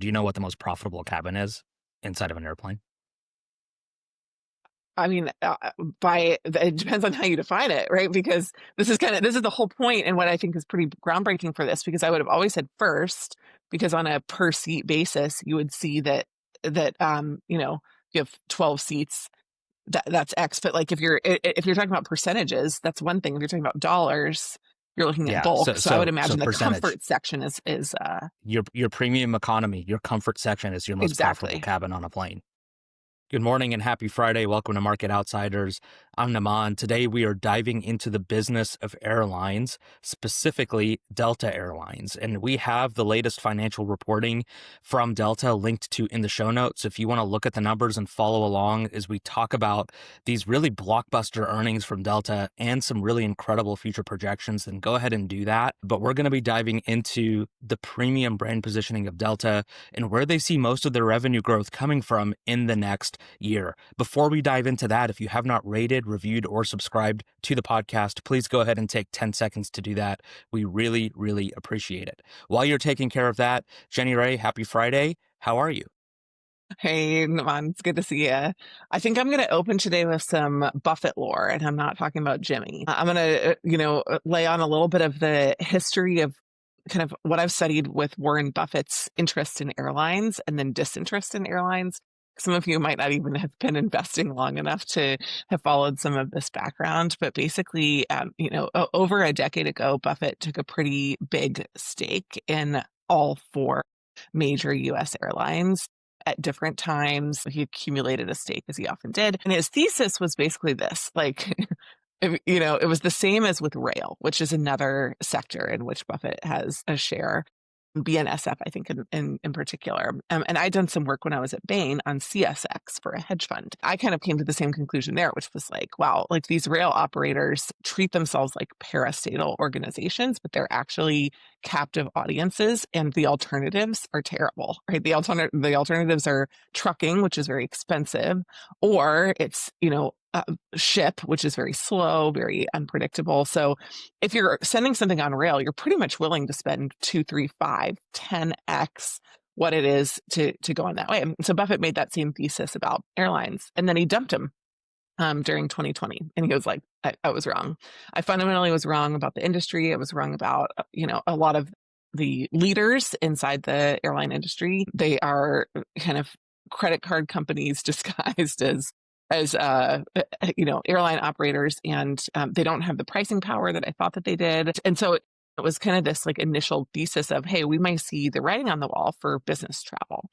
Do you know what the most profitable cabin is inside of an airplane? I mean, it depends on how you define it, right? Because this is the whole point, and what I think is pretty groundbreaking for this. Because I would have always said first, because on a per seat basis, you would see that you have 12 seats, that's X. But like if you're talking about percentages, that's one thing. If you're talking about dollars, you're looking at Yeah. bulk. So So I would so so imagine the percentage. comfort section is Your premium economy, your comfort section is your most profitable exactly. cabin on a plane. Good morning and happy Friday. Welcome to Market Outsiders. I'm Namaan. Today we are diving into the business of airlines, specifically Delta Airlines. And we have the latest financial reporting from Delta linked to in the show notes. If you want to look at the numbers and follow along as we talk about these really blockbuster earnings from Delta and some really incredible future projections, then go ahead and do that. But we're going to be diving into the premium brand positioning of Delta and where they see most of their revenue growth coming from in the next year. Before we dive into that, if you have not rated, reviewed, or subscribed to the podcast, please go ahead and take 10 seconds to do that. We really, really appreciate it. While you're taking care of that, Jenny Rae, happy Friday. How are you? Hey, Naman, it's good to see you. I think I'm going to open today with some Buffett lore, and I'm not talking about Jimmy. I'm going to, lay on a little bit of the history of kind of what I've studied with Warren Buffett's interest in airlines and then disinterest in airlines. Some of you might not even have been investing long enough to have followed some of this background, but basically, over a decade ago, Buffett took a pretty big stake in all four major US airlines at different times. He accumulated a stake, as he often did. And his thesis was basically this, like, it was the same as with rail, which is another sector in which Buffett has a share. BNSF, I think, in particular. And I'd done some work when I was at Bain on CSX for a hedge fund. I kind of came to the same conclusion there, which was like, wow, like these rail operators treat themselves like parastatal organizations, but they're actually captive audiences, and the alternatives are terrible, right? The alternatives are trucking, which is very expensive, or it's, ship, which is very slow, very unpredictable. So if you're sending something on rail, you're pretty much willing to spend 2, 3, 5, 10x what it is to go on that way. And so Buffett made that same thesis about airlines, and then he dumped him during 2020. And he was like, I was wrong. I fundamentally was wrong about the industry. I was wrong about, a lot of the leaders inside the airline industry. They are kind of credit card companies disguised as airline operators, and they don't have the pricing power that I thought that they did. And so it was kind of this like initial thesis of, hey, we might see the writing on the wall for business travel.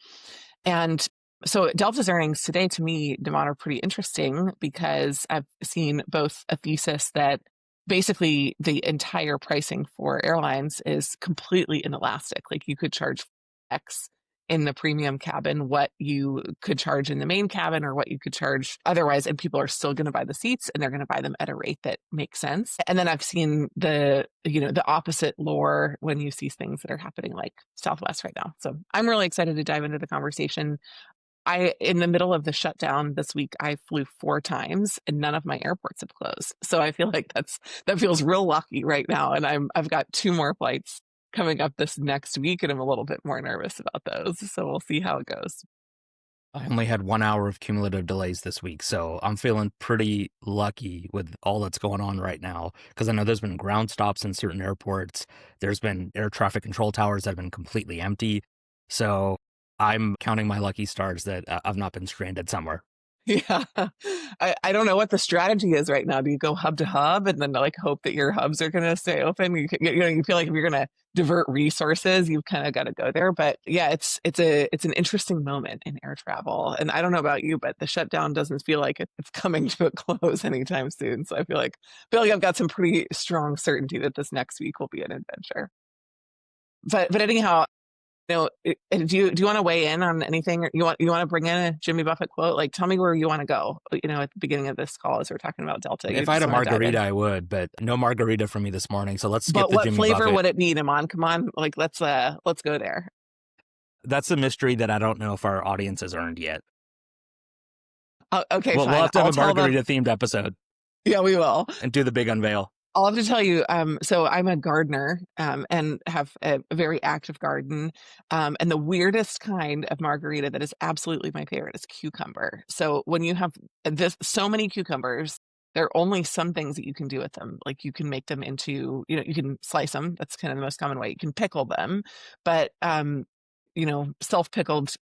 And so Delta's earnings today, to me, Namaan, are pretty interesting because I've seen both a thesis that basically the entire pricing for airlines is completely inelastic. Like you could charge X in the premium cabin what you could charge in the main cabin or what you could charge otherwise, and people are still going to buy the seats, and they're going to buy them at a rate that makes sense. And then I've seen the opposite lore when you see things that are happening like Southwest right now. So I'm really excited to dive into the conversation. In the middle of the shutdown this week, I flew 4 times and none of my airports have closed. So I feel like that feels real lucky right now. And I've got 2 more flights coming up this next week, and I'm a little bit more nervous about those. So we'll see how it goes. I only had 1 hour of cumulative delays this week, so I'm feeling pretty lucky with all that's going on right now, because I know there's been ground stops in certain airports. There's been air traffic control towers that have been completely empty. So I'm counting my lucky stars that I've not been stranded somewhere. Yeah. I don't know what the strategy is right now. Do you go hub to hub and then like hope that your hubs are going to stay open? You feel like if you're going to divert resources, you've kind of got to go there. But yeah, it's an interesting moment in air travel. And I don't know about you, but the shutdown doesn't feel like it's coming to a close anytime soon. So I feel like I've got some pretty strong certainty that this next week will be an adventure. But anyhow, do you want to weigh in on anything? You want to bring in a Jimmy Buffett quote? Like, tell me where you want to go. At the beginning of this call, as we're talking about Delta, you If I had just a want to dive in. margarita, I would, but no margarita for me this morning. So let's skip But the what Jimmy flavor Buffett. would it be, Namaan? Come on, like let's go there. That's a mystery that I don't know if our audience has earned yet. Okay, We'll fine. have to have I'll a tell them. margarita themed episode Yeah, we will. and do the big unveil. I'll have to tell you, so I'm a gardener, and have a very active garden. And the weirdest kind of margarita that is absolutely my favorite is cucumber. So when you have so many cucumbers, there are only some things that you can do with them. Like you can make them into, you can slice them. That's kind of the most common way. You can pickle them, but self-pickled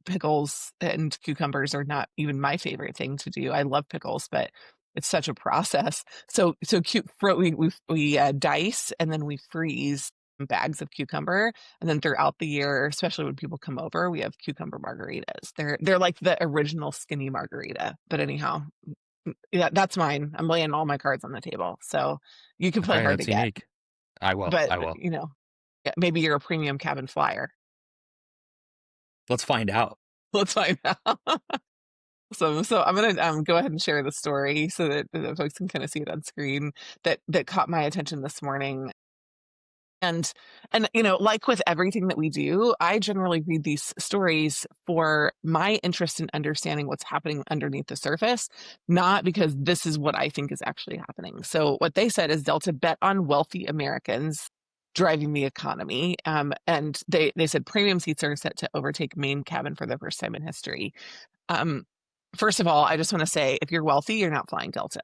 pickles and cucumbers are not even my favorite thing to do. I love pickles, but it's such a process. So cute fruit we dice and then we freeze bags of cucumber, and then throughout the year, especially when people come over, we have cucumber margaritas. They're like the original skinny margarita. But anyhow, yeah, that's mine. I'm laying all my cards on the table. So you can play Okay, hard to that's get, unique. I will. but I will. yeah, maybe you're a premium cabin flyer. Let's find out. Let's find out. So I'm gonna go ahead and share the story so that folks can kind of see it on screen that caught my attention this morning. And like with everything that we do, I generally read these stories for my interest in understanding what's happening underneath the surface, not because this is what I think is actually happening. So what they said is Delta bet on wealthy Americans driving the economy. And they said premium seats are set to overtake main cabin for the first time in history. Um, First of all, I just want to say, if you're wealthy, you're not flying Delta.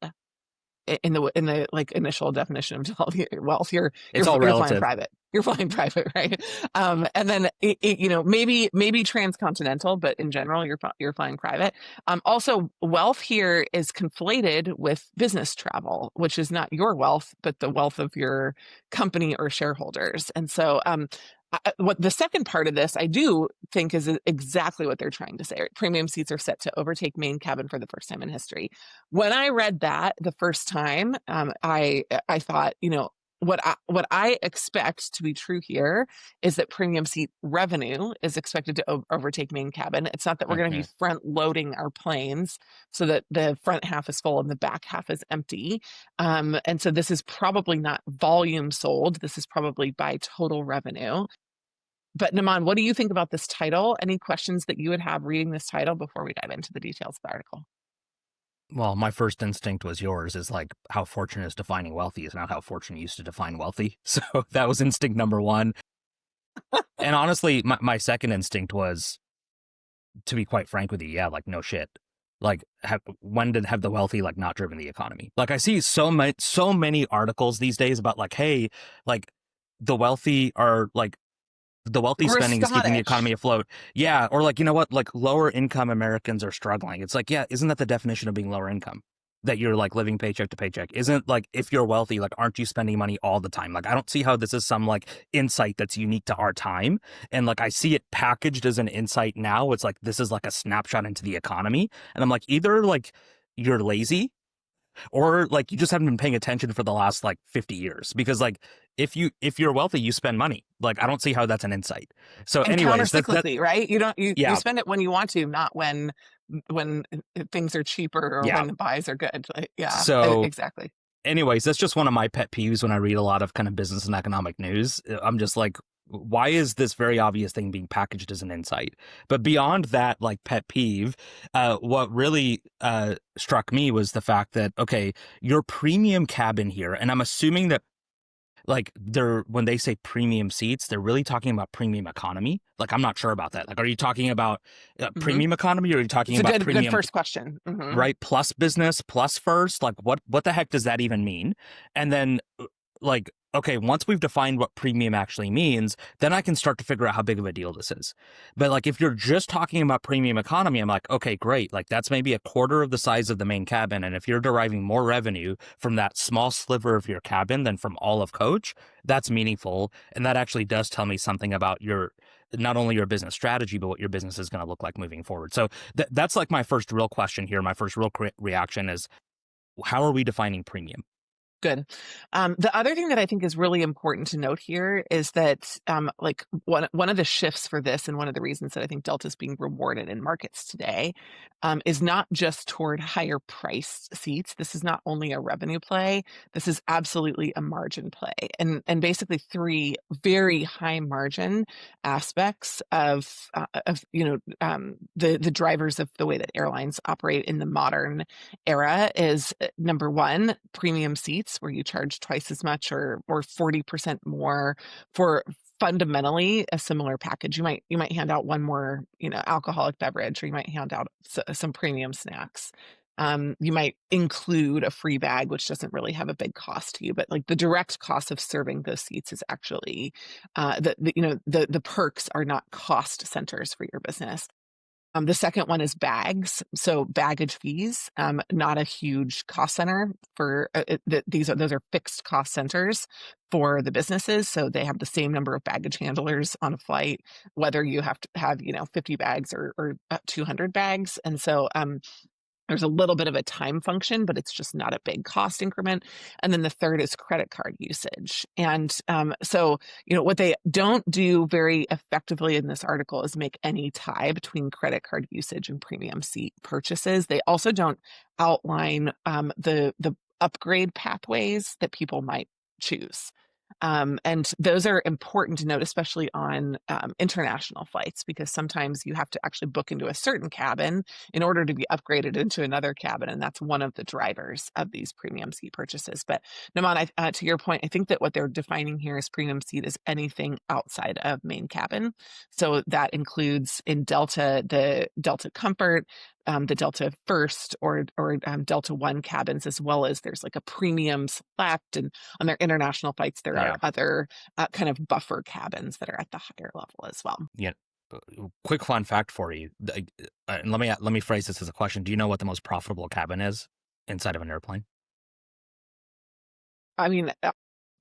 In the like initial definition of wealth, you're It's all you're flying relative. private. You're flying private, right? And then maybe transcontinental, but in general, you're flying private. Also, wealth here is conflated with business travel, which is not your wealth, but the wealth of your company or shareholders. And so, what the second part of this I do think is exactly what they're trying to say. Right? Premium seats are set to overtake main cabin for the first time in history. When I read that the first time, I thought, what I expect to be true here is that premium seat revenue is expected to overtake main cabin. It's not that we're going to Hmm. be front loading our planes so that the front half is full and the back half is empty. And so this is probably not volume sold. This is probably by total revenue. But Namaan, what do you think about this title? Any questions that you would have reading this title before we dive into the details of the article? Well, my first instinct was yours, is like how fortune is defining wealthy is not how fortune used to define wealthy. So that was instinct number one. And honestly, my second instinct was, to be quite frank with you, yeah, like no shit. Like, when did have the wealthy like not driven the economy? Like, I see so many articles these days about like, hey, like the wealthy We're spending is keeping the economy Scottish. afloat. Yeah, or like, you know what? Like, lower income Americans are struggling. It's like, yeah, isn't that the definition of being lower income? That you're like living paycheck to paycheck. Isn't like, if you're wealthy, like, aren't you spending money all the time? Like, I don't see how this is some like insight that's unique to our time. And like, I see it packaged as an insight now. It's like, this is like a snapshot into the economy. And I'm like, either like you're lazy, or like you just haven't been paying attention for the last like 50 years, because like if you're wealthy, you spend money. Like, I don't see how that's an insight. So And anyways, that countercyclically, right? You don't you yeah. spend it when you want to, not when things are cheaper or Yeah. when the buys are good. Like, yeah, So exactly. anyways, that's just one of my pet peeves when I read a lot of kind of business and economic news. I'm just like, why is this very obvious thing being packaged as an insight? But beyond that, like, pet peeve, what really struck me was the fact that, okay, your premium cabin here, and I'm assuming that like, they're, when they say premium seats, they're really talking about premium economy. Like, I'm not sure about that. Like, are you talking about Hmm. premium economy, or are you talking It's a about good premium, first question. right, plus business plus first? Like, what the heck does that even mean? And then like, okay, once we've defined what premium actually means, then I can start to figure out how big of a deal this is. But like, if you're just talking about premium economy, I'm like, okay, great. Like, that's maybe a quarter of the size of the main cabin. And if you're deriving more revenue from that small sliver of your cabin than from all of Coach, that's meaningful. And that actually does tell me something about your, not only your business strategy, but what your business is going to look like moving forward. So that's like my first real question here. My first real reaction is, how are we defining premium? Good. The other thing that I think is really important to note here is that, like one of the shifts for this, and one of the reasons that I think Delta is being rewarded in markets today, is not just toward higher priced seats. This is not only a revenue play. This is absolutely a margin play, and basically three very high margin aspects of the drivers of the way that airlines operate in the modern era is number one, premium seats. seats where you charge twice as much or 40% more for fundamentally a similar package. You might hand out one more, alcoholic beverage, or you might hand out some premium snacks. You might include a free bag, which doesn't really have a big cost to you, but like the direct cost of serving those seats is actually the perks are not cost centers for your business. The second one is bags. So baggage fees, not a huge cost center for those are fixed cost centers for the businesses. So they have the same number of baggage handlers on a flight, whether you have to have, 50 bags or 200 bags. And so there's a little bit of a time function, but it's just not a big cost increment. And then the third is credit card usage. And what they don't do very effectively in this article is make any tie between credit card usage and premium seat purchases. They also don't outline the upgrade pathways that people might choose. And those are important to note, especially on international flights, because sometimes you have to actually book into a certain cabin in order to be upgraded into another cabin. And that's one of the drivers of these premium seat purchases. But Namaan, to your point, I think that what they're defining here as premium seat is anything outside of main cabin. So that includes in Delta, the Delta Comfort, the Delta First or Delta One cabins, as well as there's like a premium select, and on their international flights there are other kind of buffer cabins that are at the higher level as well. Yeah. Quick fun fact for you, and let me phrase this as a question. Do you know what the most profitable cabin is inside of an airplane? I mean,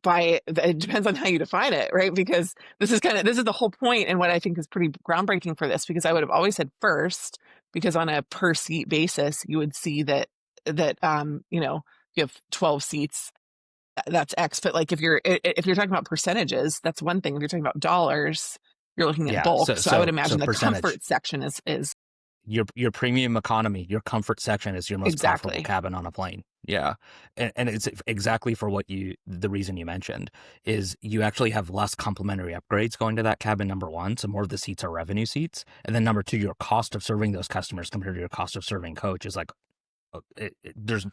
it depends on how you define it, right? Because this is the whole point, and what I think is pretty groundbreaking for this, because I would have always said first, because on a per seat basis, you would see that you have 12 seats, that's X. But like if you're talking about percentages, that's one thing. If you're talking about dollars, you're looking at bulk. So I would imagine the comfort section is your premium economy, your comfort section is your most profitable cabin on a plane. Yeah. And it's exactly for the reason you mentioned is you actually have less complimentary upgrades going to that cabin, number one. So more of the seats are revenue seats. And then number two, your cost of serving those customers compared to your cost of serving coach is like, there's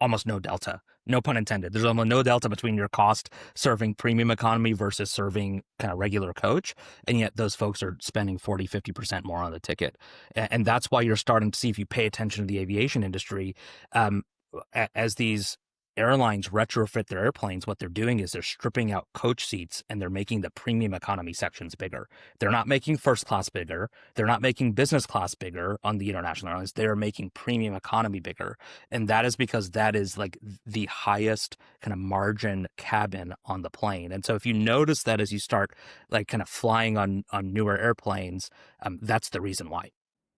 almost no delta, no pun intended. There's almost no delta between your cost serving premium economy versus serving kind of regular coach. And yet those folks are spending 40, 50% more on the ticket. And that's why you're starting to see, if you pay attention to the aviation industry, as these airlines retrofit their airplanes, what they're doing is they're stripping out coach seats and they're making the premium economy sections bigger. They're not making first class bigger. They're not making business class bigger on the international airlines. They're making premium economy bigger. And that is because that is like the highest kind of margin cabin on the plane. And so if you notice that as you start like kind of flying on newer airplanes, that's the reason why.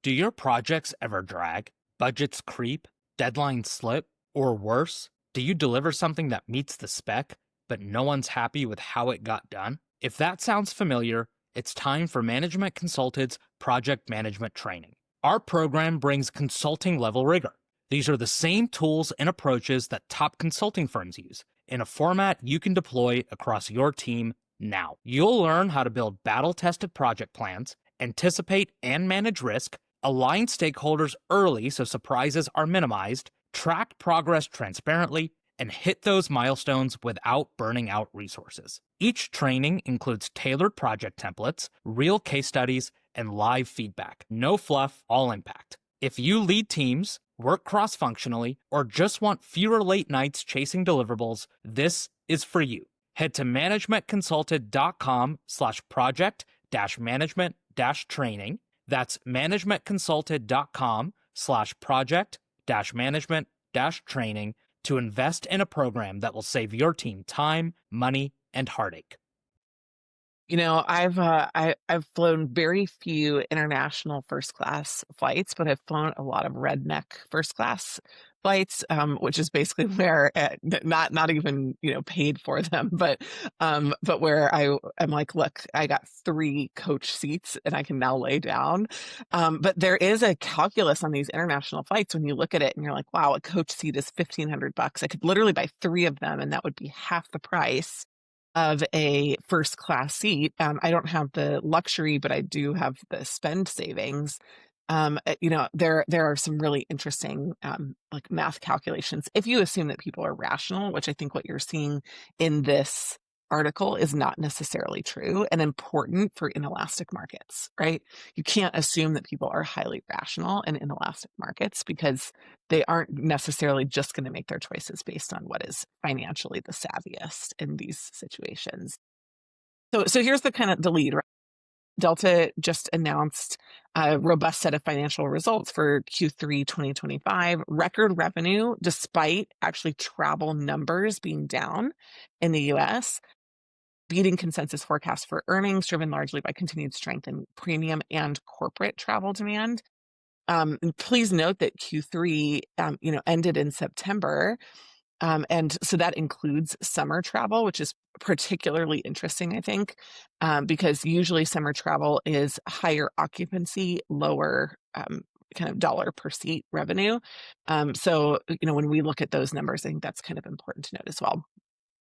Do your projects ever drag? Budgets creep? Deadlines slip? Or worse, do you deliver something that meets the spec, but no one's happy with how it got done? If that sounds familiar, it's time for Management Consulted's project management training. Our program brings consulting level rigor. These are the same tools and approaches that top consulting firms use in a format you can deploy across your team now. You'll learn how to build battle-tested project plans, anticipate and manage risk, align stakeholders early so surprises are minimized, track progress transparently, and hit those milestones without burning out resources. Each training includes tailored project templates, real case studies, and live feedback. No fluff, all impact. If you lead teams, work cross-functionally, or just want fewer late nights chasing deliverables, this is for you. Head to managementconsulted.com/project-management-training. That's managementconsulted.com/project-management-training to invest in a program that will save your team time, money, and heartache. I've flown very few international first class flights, but I've flown a lot of redneck first class flights, which is basically where not even paid for them, but where I'm like, look, I got 3 coach seats and I can now lay down. But there is a calculus on these international flights when you look at it and you're like, wow, a coach seat is $1,500. I could literally buy 3 of them, and that would be half the price of a first class seat. I don't have the luxury, but I do have the spend savings There are some really interesting like math calculations. If you assume that people are rational, which I think what you're seeing in this article is not necessarily true and important for inelastic markets, right? You can't assume that people are highly rational in inelastic markets because they aren't necessarily just going to make their choices based on what is financially the savviest in these situations. So here's the kind of the lead, right? Delta just announced a robust set of financial results for Q3 2025, record revenue, despite actually travel numbers being down in the US, beating consensus forecasts for earnings, driven largely by continued strength in premium and corporate travel demand. And please note that Q3, ended in September, and so that includes summer travel, which is particularly interesting, I think, because usually summer travel is higher occupancy, lower kind of dollar per seat revenue. So when we look at those numbers, I think that's kind of important to note as well.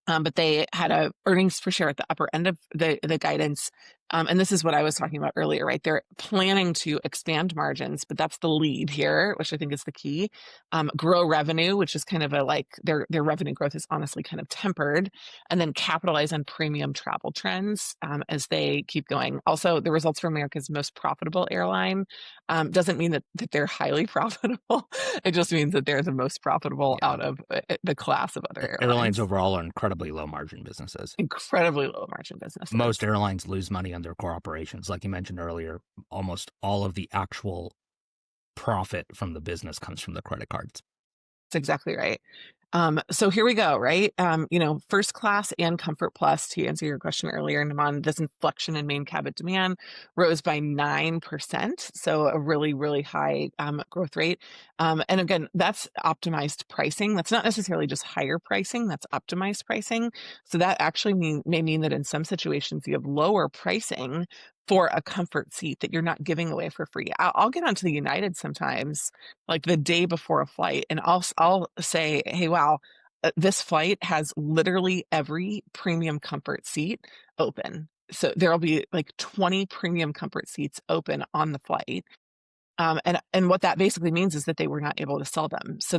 But they had a earnings per share at the upper end of the guidance. And this is what I was talking about earlier, right? They're planning to expand margins, but that's the lead here, which I think is the key. Grow revenue, which is kind of their revenue growth is honestly kind of tempered, and then capitalize on premium travel trends as they keep going. Also, the results for America's most profitable airline doesn't mean that they're highly profitable. It just means that they're the most profitable Yeah. out of the class of other Airlines airlines. overall are incredibly low margin businesses. Incredibly low margin Most businesses. airlines lose money on their core operations. Like you mentioned earlier, almost all of the actual profit from the business comes from the credit cards. That's exactly right. So here we go, right? First class and comfort plus, to answer your question earlier, Naman, this inflection in main cabin demand rose by 9%. So a really, really high growth rate. And again, that's optimized pricing. That's not necessarily just higher pricing, that's optimized pricing. So that actually may mean that in some situations you have lower pricing for a comfort seat that you're not giving away for free. I'll get onto the United sometimes, like the day before a flight, and I'll say, "Hey, wow, this flight has literally every premium comfort seat open." So there'll be like 20 premium comfort seats open on the flight. And what that basically means is that they were not able to sell them. So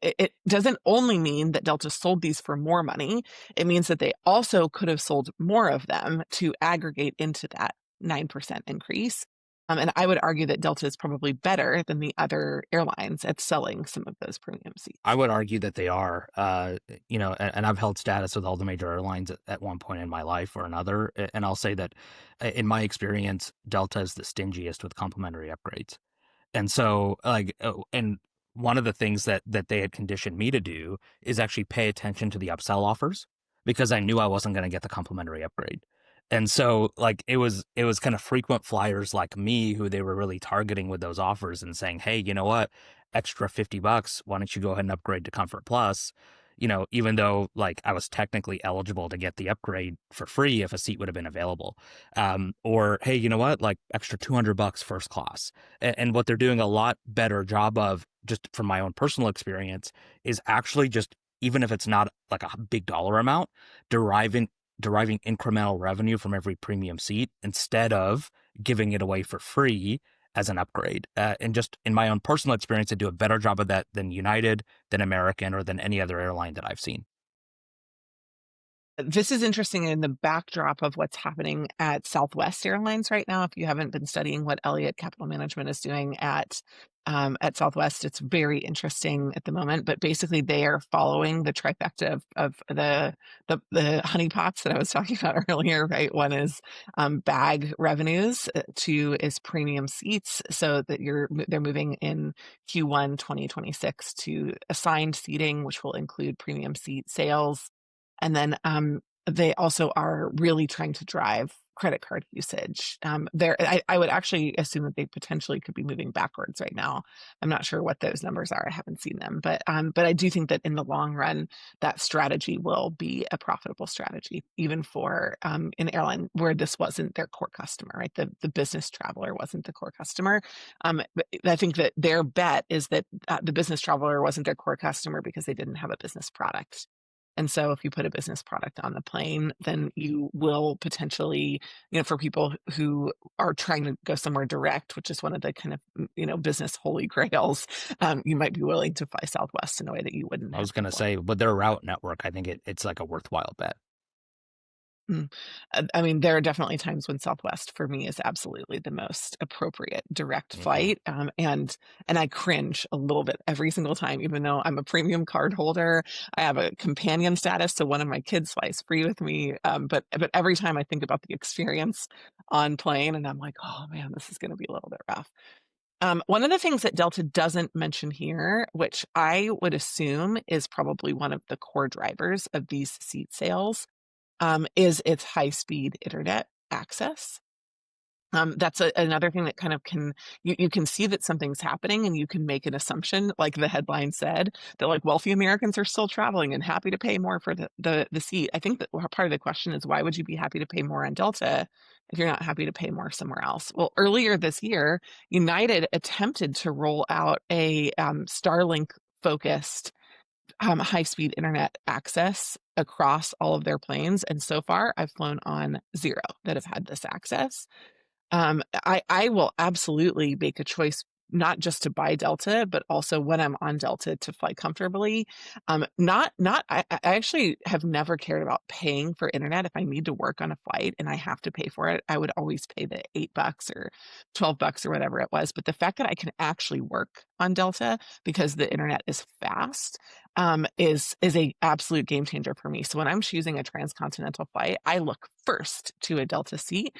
it doesn't only mean that Delta sold these for more money. It means that they also could have sold more of them to aggregate into that 9% increase. And I would argue that Delta is probably better than the other airlines at selling some of those premium I seats. would argue that they are, and I've held status with all the major airlines at one point in my life or another. And I'll say that in my experience, Delta is the stingiest with complimentary upgrades. And so, and one of the things that they had conditioned me to do is actually pay attention to the upsell offers because I knew I wasn't going to get the complimentary upgrade. And so, it was kind of frequent flyers like me who they were really targeting with those offers and saying, "Hey, you know what? Extra $50, why don't you go ahead and upgrade to Comfort Plus?" Even though like I was technically eligible to get the upgrade for free if a seat would have been available. Or hey, you know what? Like extra $200 first class. And what they're doing a lot better job of, just from my own personal experience, is actually just, even if it's not like a big dollar amount, deriving incremental revenue from every premium seat instead of giving it away for free as an upgrade. And just in my own personal experience, I do a better job of that than United, than American, or than any other airline that I've seen. This is interesting in the backdrop of what's happening at Southwest Airlines right now. If you haven't been studying what Elliott Capital Management is doing at Southwest, it's very interesting at the moment. But basically, they are following the trifecta of the honeypots that I was talking about earlier. Right, one is bag revenues, two is premium seats, so that they're moving in Q1 2026 to assigned seating, which will include premium seat sales. And then they also are really trying to drive credit card usage. I would actually assume that they potentially could be moving backwards right now. I'm not sure what those numbers are. I haven't seen them, but I do think that in the long run, that strategy will be a profitable strategy, even for an airline where this wasn't their core customer, right? The business traveler wasn't the core customer. But I think that their bet is that the business traveler wasn't their core customer because they didn't have a business product. And so if you put a business product on the plane, then you will potentially, for people who are trying to go somewhere direct, which is one of the kind of, business holy grails, you might be willing to fly Southwest in a way that you wouldn't I have was gonna before. say, with their route network, I think it's like a worthwhile bet. Mm. I mean, there are definitely times when Southwest for me is absolutely the most appropriate direct Hmm. flight. And I cringe a little bit every single time, even though I'm a premium card holder. I have a companion status, so one of my kids flies free with me. But every time I think about the experience on plane, and I'm like, oh man, this is going to be a little bit rough. One of the things that Delta doesn't mention here, which I would assume is probably one of the core drivers of these seat sales, is its high-speed internet access. That's another thing that kind of you can see that something's happening and you can make an assumption, like the headline said, that like wealthy Americans are still traveling and happy to pay more for the seat. I think that part of the question is why would you be happy to pay more on Delta if you're not happy to pay more somewhere else? Well, earlier this year, United attempted to roll out a Starlink focused high-speed internet access across all of their planes. And so far, I've flown on 0 that have had this access. I will absolutely make a choice not just to buy Delta, but also when I'm on Delta to fly comfortably. I actually have never cared about paying for internet. If I need to work on a flight and I have to pay for it, I would always pay the $8 or $12 or whatever it was. But the fact that I can actually work on Delta because the internet is fast, is a absolute game changer for me. So when I'm choosing a transcontinental flight, I look first to a Delta seat.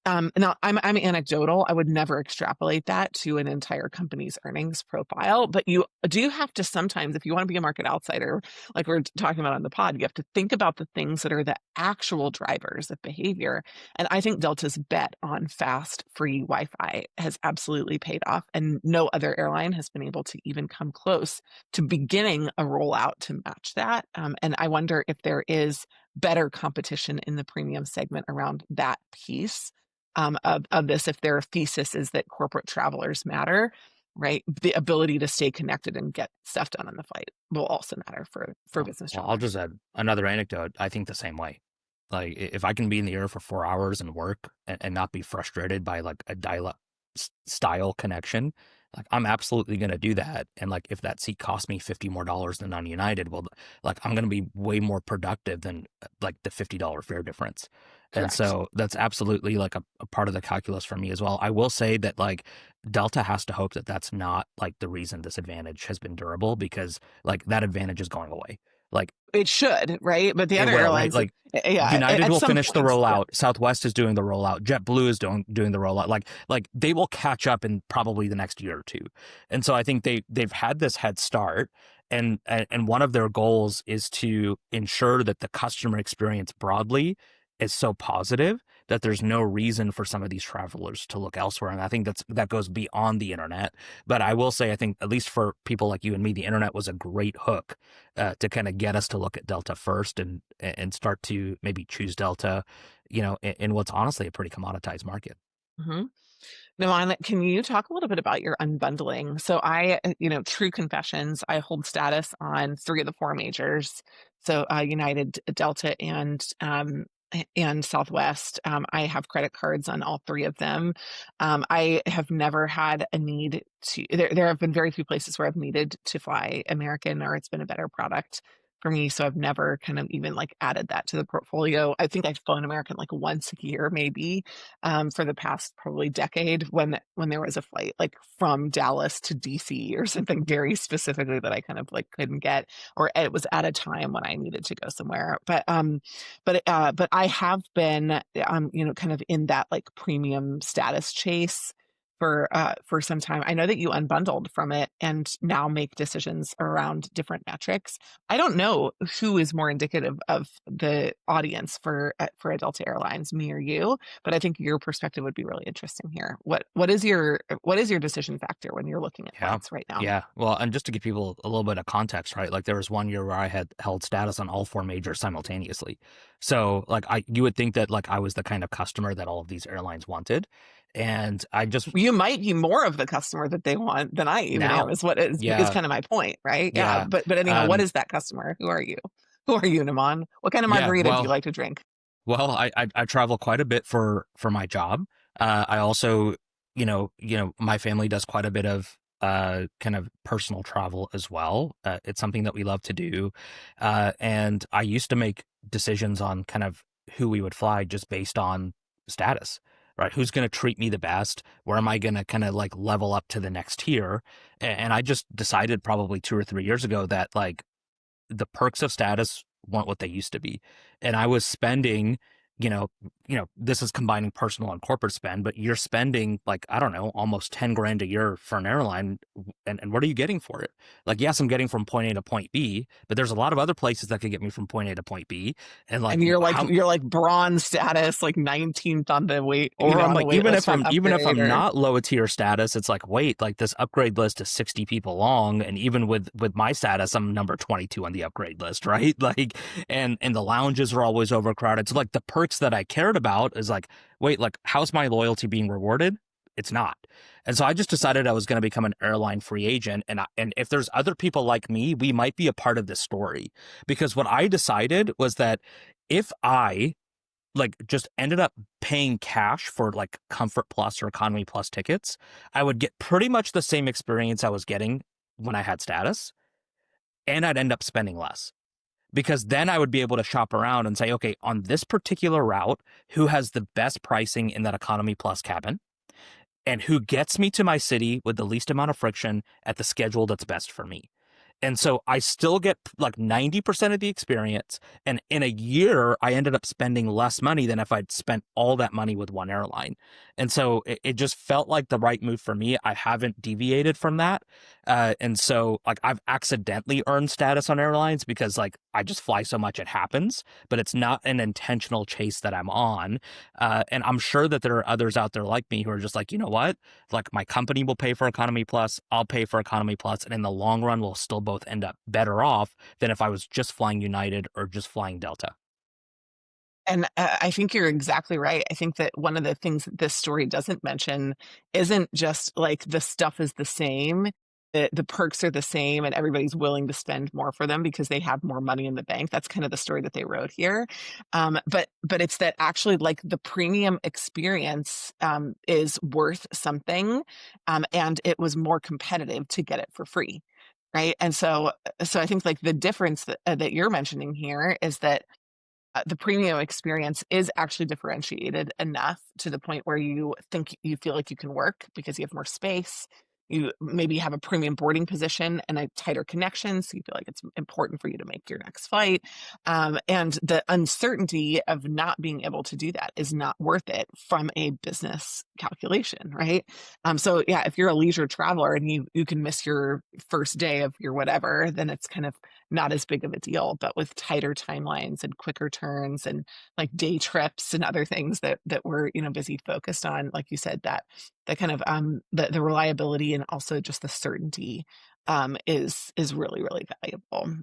Now I'm anecdotal. I would never extrapolate that to an entire company's earnings profile, but you do have to sometimes, if you want to be a market outsider, like we're talking about on the pod, you have to think about the things that are the actual drivers of behavior. And I think Delta's bet on fast, free Wi-Fi has absolutely paid off, and no other airline has been able to even come close to beginning a rollout to match that. And I wonder if there is better competition in the premium segment around that piece of this, if their thesis is that corporate travelers matter, right? The ability to stay connected and get stuff done on the flight will also matter for business Well, I'll travelers. just add another anecdote. I think the same way. Like if I can be in the air for 4 hours and work and not be frustrated by like a dial-up style connection, like I'm absolutely going to do that. And like if that seat costs me $50 more than on United, well, like I'm going to be way more productive than like the $50 fare difference. And Correct. so that's absolutely like a part of the calculus for me as well. I will say that like Delta has to hope that that's not like the reason this advantage has been durable, because like that advantage is going away. Like It should, right? But the it other will, right? airlines, Like yeah, United at will some finish the point, yeah. rollout. Southwest is doing the rollout. JetBlue is doing the rollout. Like they will catch up in probably the next year or two. And so I think they've had this head start, and one of their goals is to ensure that the customer experience broadly is so positive that there's no reason for some of these travelers to look elsewhere. And I think that goes beyond the internet. But I will say, I think at least for people like you and me, the internet was a great hook to kind of get us to look at Delta first and start to maybe choose Delta, in what's honestly a pretty commoditized market. Mm-hmm. Namaan, can you talk a little bit about your unbundling? So true confessions, I hold status on 3 of the 4 majors. So United, Delta, and Southwest. I have credit cards on all 3 of them. I have never had a need to. There have been very few places where I've needed to fly American, or it's been a better product for me. So I've never kind of even like added that to the portfolio. I think I've flown American like once a year, maybe, for the past probably decade, when there was a flight like from Dallas to DC or something very specifically that I kind of like couldn't get, or it was at a time when I needed to go somewhere. But I have been kind of in that like premium status chase for some time. I know that you unbundled from it and now make decisions around different metrics. I don't know who is more indicative of the audience for Delta Airlines, me or you, but I think your perspective would be really interesting here. What is your decision factor when you're looking at Yeah. flights right now? Yeah. Well, and just to give people a little bit of context, right? Like there was one year where I had held status on all 4 majors simultaneously. So like you would think that like I was the kind of customer that all of these airlines wanted. And I just You might be more of the customer that they want than I even am, now, is what is yeah, kind of my point, right? Yeah. yeah. But anyhow, what Um, is that customer? Who are you? Who are you, Namaan? What kind of Yeah, margarita do you well, like to drink? I travel quite a bit for my job. I also, my family does quite a bit of kind of personal travel as well. It's something that we love to do, and I used to make decisions on kind of who we would fly just based on status, right? Who's going to treat me the best? Where am I going to kind of like level up to the next tier? And I just decided probably 2 or 3 years ago that like the perks of status weren't what they used to be. And I was spending, you know, this is combining personal and corporate spend, but you're spending like, I don't know, almost 10 grand a year for an airline. And what are you getting for it? Like, yes, I'm getting from point A to point B, but there's a lot of other places that could get me from point A to point B. And like, And how, you're like bronze status, like 19th on the wait, or I'm on the like, wait list for an even if upgrade, I'm or not low tier status, it's like, wait, like this upgrade list is 60 people long, and even with my status, I'm number 22 on the upgrade list, right? Like, and the lounges are always overcrowded. So like the perks that I cared about is like, wait, like how's my loyalty being rewarded? It's not. And so I just decided I was going to become an airline free agent, and if there's other people like me, we might be a part of this story, because what I decided was that if I like just ended up paying cash for like Comfort Plus or Economy Plus tickets, I would get pretty much the same experience I was getting when I had status, and I'd end up spending less. Because then I would be able to shop around and say, okay, on this particular route, who has the best pricing in that Economy Plus cabin? And who gets me to my city with the least amount of friction at the schedule that's best for me? And so I still get like 90% of the experience. And in a year, I ended up spending less money than if I'd spent all that money with one airline. And so it just felt like the right move for me. I haven't deviated from that. And so like I've accidentally earned status on airlines because like I just fly so much it happens, but it's not an intentional chase that I'm on. And I'm sure that there are others out there like me who are just like, you know what? Like my company will pay for Economy Plus, I'll pay for Economy Plus, and in the long run, we'll still both end up better off than if I was just flying United or just flying Delta. And I think you're exactly right. I think that one of the things that this story doesn't mention isn't just like the stuff is the same, the perks are the same, and everybody's willing to spend more for them because they have more money in the bank. That's kind of the story that they wrote here. But it's that actually like the premium experience is worth something, and it was more competitive to get it for free. Right. And so I think like the difference that you're mentioning here is that the premium experience is actually differentiated enough to the point where you think you feel like you can work because you have more space. You maybe have a premium boarding position and a tighter connection, so you feel like it's important for you to make your next flight. And the uncertainty of not being able to do that is not worth it from a business calculation, right? So yeah, if you're a leisure traveler and you can miss your first day of your whatever, then it's kind of not as big of a deal. But with tighter timelines and quicker turns and like day trips and other things that we're busy focused on, like you said, that kind of the reliability and also just the certainty is really really valuable.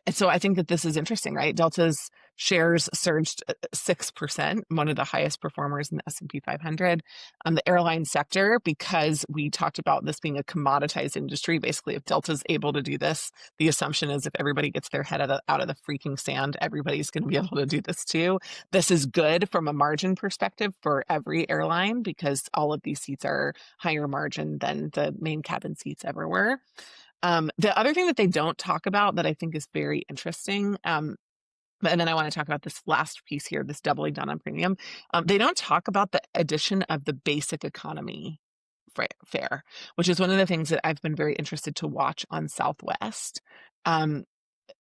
So I think that this is interesting, right? Delta's shares surged 6%, one of the highest performers in the S&P 500. The airline sector, because we talked about this being a commoditized industry, basically if Delta's able to do this, the assumption is if everybody gets their head out of the freaking sand, everybody's going to be able to do this too. This is good from a margin perspective for every airline because all of these seats are higher margin than the main cabin seats ever were. The other thing that they don't talk about that I think is very interesting, and then I want to talk about this last piece here, this doubling down on premium. They don't talk about the addition of the basic economy fare, which is one of the things that I've been very interested to watch on Southwest. Um,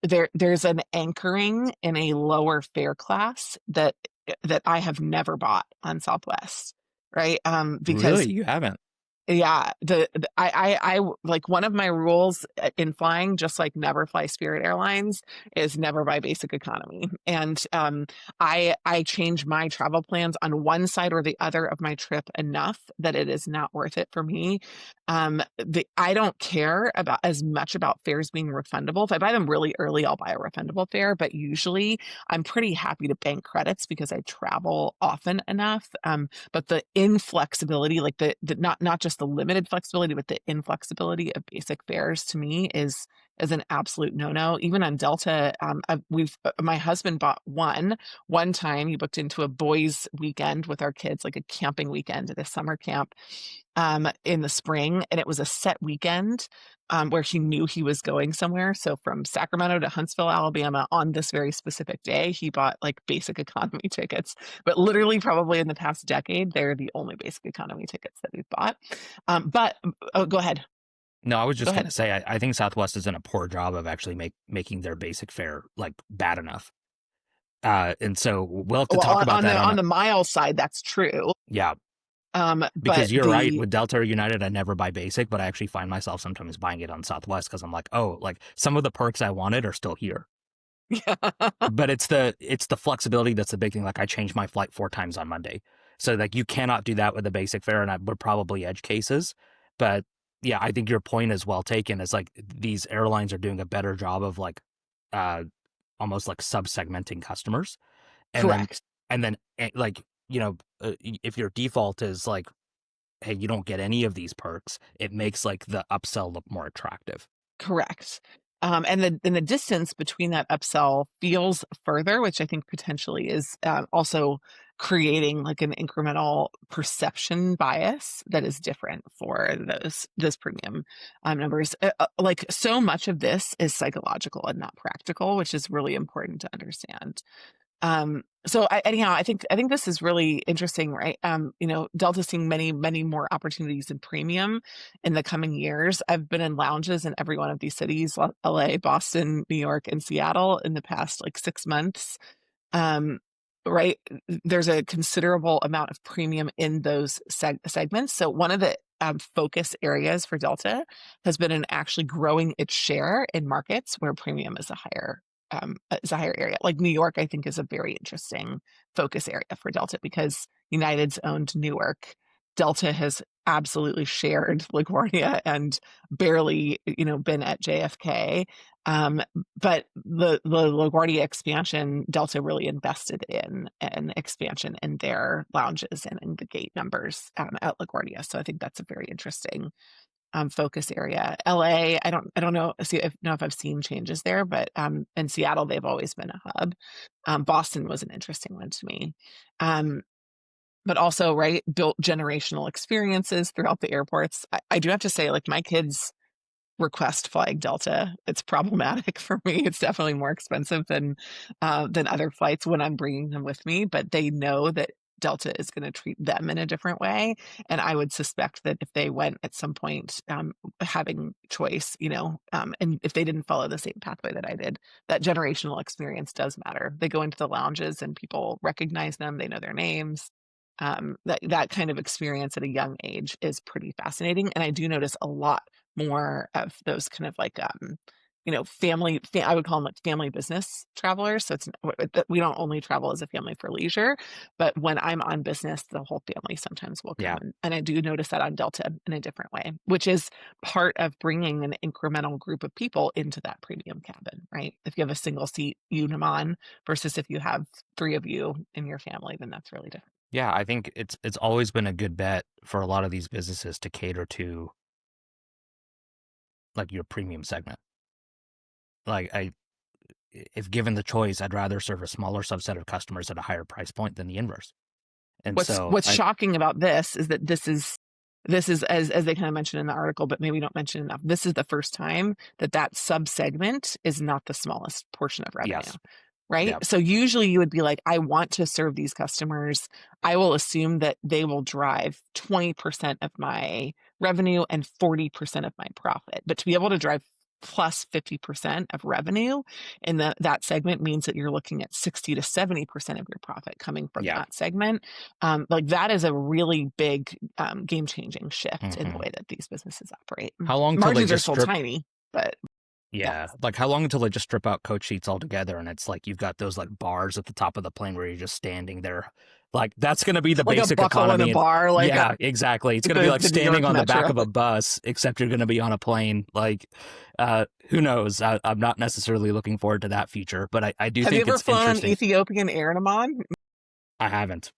there's an anchoring in a lower fare class that I have never bought on Southwest, right? Because Really? You haven't? yeah, I like one of my rules in flying, just like never fly Spirit Airlines, is never buy basic economy. And I change my travel plans on one side or the other of my trip enough that it is not worth it for me. I don't care about as much about fares being refundable. If I buy them really early, I'll buy a refundable fare, but usually I'm pretty happy to bank credits because I travel often enough. But the inflexibility, like the not just the limited flexibility, but the inflexibility of basic fares to me is an absolute no-no. Even on Delta, my husband bought one time. He booked into a boys' weekend with our kids, like a camping weekend at a summer camp in the spring, and it was a set weekend where he knew he was going somewhere. So from Sacramento to Huntsville, Alabama, on this very specific day, he bought like basic economy tickets. But literally, probably in the past decade, they're the only basic economy tickets that we've bought. But oh, go ahead. No, I was Go just ahead. gonna say I think Southwest has done a poor job of actually making their basic fare like bad enough. And so we'll have to Well, talk about that on on a, the mile side, that's true. yeah, But because you're right with Delta or United, I never buy basic, but I actually find myself sometimes buying it on Southwest because I'm like, oh, like some of the perks I wanted are still here. yeah, But it's the flexibility that's the big thing. Like I changed my flight 4 times on Monday, so like you cannot do that with the basic fare, and I would probably edge cases. But yeah, I think your point is well taken. It's like these airlines are doing a better job of like uh almost like sub-segmenting customers, and then correct. like if your default is like, hey, you don't get any of these perks, it makes like the upsell look more attractive. Correct. And the distance between that upsell feels further, which I think potentially is also creating like an incremental perception bias that is different for those premium numbers. Like so much of this is psychological and not practical, which is really important to understand. Anyhow, I think this is really interesting, right? Delta's seeing many more opportunities in premium in the coming years. I've been in lounges in every one of these cities, LA, Boston, New York, and Seattle in the past like 6 months. Um, right. There's a considerable amount of premium in those segments. So one of the focus areas for Delta has been in actually growing its share in markets where premium is a higher area. Like New York, I think is a very interesting focus area for Delta because United's owned Newark. Delta has absolutely shared LaGuardia and barely, been at JFK. But the LaGuardia expansion, Delta really invested in an expansion in their lounges and in the gate numbers at LaGuardia. So I think that's a very interesting focus area. LA, I don't know if I've seen changes there, but in Seattle they've always been a hub. Boston was an interesting one to me. Um, but also, right, built generational experiences throughout the airports. I do have to say, like my kids request flying Delta. It's problematic for me. It's definitely more expensive than other flights when I'm bringing them with me, but they know that Delta is going to treat them in a different way. And I would suspect that if they went at some point having choice, and if they didn't follow the same pathway that I did, that generational experience does matter. They go into the lounges and people recognize them. They know their names. That kind of experience at a young age is pretty fascinating. And I do notice a lot more of those kind of like I would call them like family business travelers. So we don't only travel as a family for leisure, but when I'm on business, the whole family sometimes will come Yeah. in. And I do notice that on Delta in a different way, which is part of bringing an incremental group of people into that premium cabin, right? If you have a single seat Namaan versus if you have three of you in your family, then that's really different. Yeah, I think it's always been a good bet for a lot of these businesses to cater to like your premium segment. Like if given the choice, I'd rather serve a smaller subset of customers at a higher price point than the inverse. And so What's shocking about this is that this is as they kind of mentioned in the article, but maybe don't mention enough. This is the first time that sub segment is not the smallest portion of revenue. yes, Right. yeah, So usually you would be like, I want to serve these customers. I will assume that they will drive 20% of my revenue and 40% of my profit. But to be able to drive plus 50% of revenue in that segment means that you're looking at 60 to 70% of your profit coming from yeah. that segment. Like that is a really big game changing shift in the hmm way that these businesses operate. How long till they Margins are just still strip? tiny, but yeah, Yeah, like how long until they just strip out coach seats altogether, and it's like you've got those like bars at the top of the plane where you're just standing there. Like that's gonna be the like a basic buckle in a economy, and bar, like yeah, exactly. It's gonna be the like the New standing York on the back Metro. of a bus, except you're gonna be on a plane. Like, who knows? I'm not necessarily looking forward to that future, but I do Have you think ever it's flown on interesting. Ethiopian Air, Namaan? I haven't.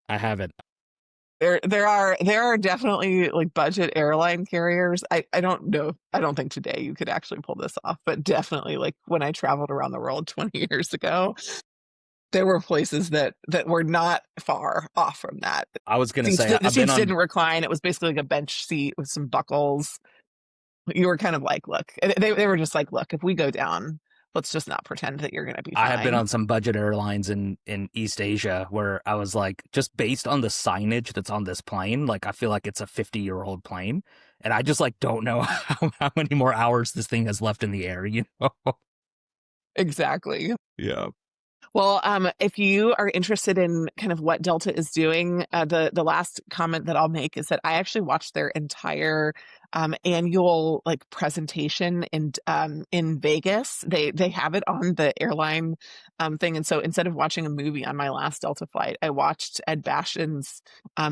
I haven't. There are definitely like budget airline carriers. I don't know. I don't think today you could actually pull this off, but definitely like when I traveled around the world 20 years ago, there were places that were not far off from that. I was gonna Seats, say the I've been seats on didn't recline. It was basically like a bench seat with some buckles. You were kind of like, look, they were just like, look, if we go down, let's just not pretend that you're going to be I have been fine. on some budget airlines in East Asia where I was like, just based on the signage that's on this plane, like I feel like it's a 50-year-old plane, and I just like don't know how many more hours this thing has left in the air, you know? Exactly. Yeah. Well, if you are interested in kind of what Delta is doing, the last comment that I'll make is that I actually watched their entire annual like presentation in Vegas. They have it on the airline thing, and so instead of watching a movie on my last Delta flight, I watched Ed Bastian's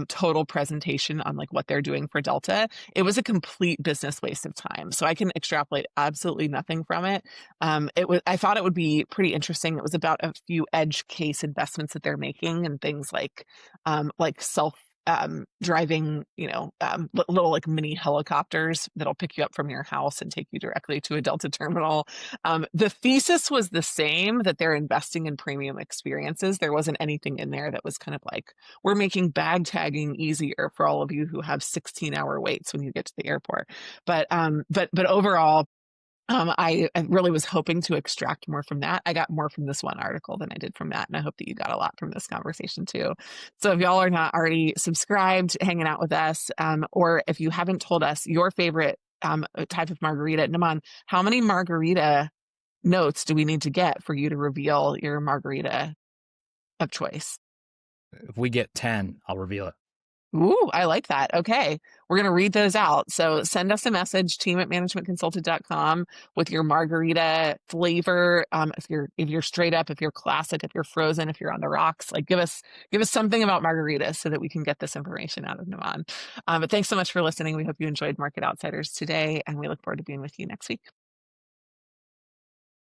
total presentation on like what they're doing for Delta. It was a complete business waste of time, so I can extrapolate absolutely nothing from it. I thought it would be pretty interesting. It was about a few edge case investments that they're making and things like self driving, little like mini helicopters that'll pick you up from your house and take you directly to a Delta terminal. The thesis was the same, that they're investing in premium experiences. There wasn't anything in there that was kind of like, we're making bag tagging easier for all of you who have 16-hour waits when you get to the airport. But overall, I really was hoping to extract more from that. I got more from this one article than I did from that, and I hope that you got a lot from this conversation too. So if y'all are not already subscribed, hanging out with us, or if you haven't told us your favorite type of margarita, Naman, how many margarita notes do we need to get for you to reveal your margarita of choice? If we get 10, I'll reveal it. Ooh, I like that. Okay. We're going to read those out. So send us a message, team@managementconsulted.com, with your margarita flavor. If you're straight up, if you're classic, if you're frozen, if you're on the rocks, like give us something about margaritas so that we can get this information out of Naman. But thanks so much for listening. We hope you enjoyed Market Outsiders today, and we look forward to being with you next week.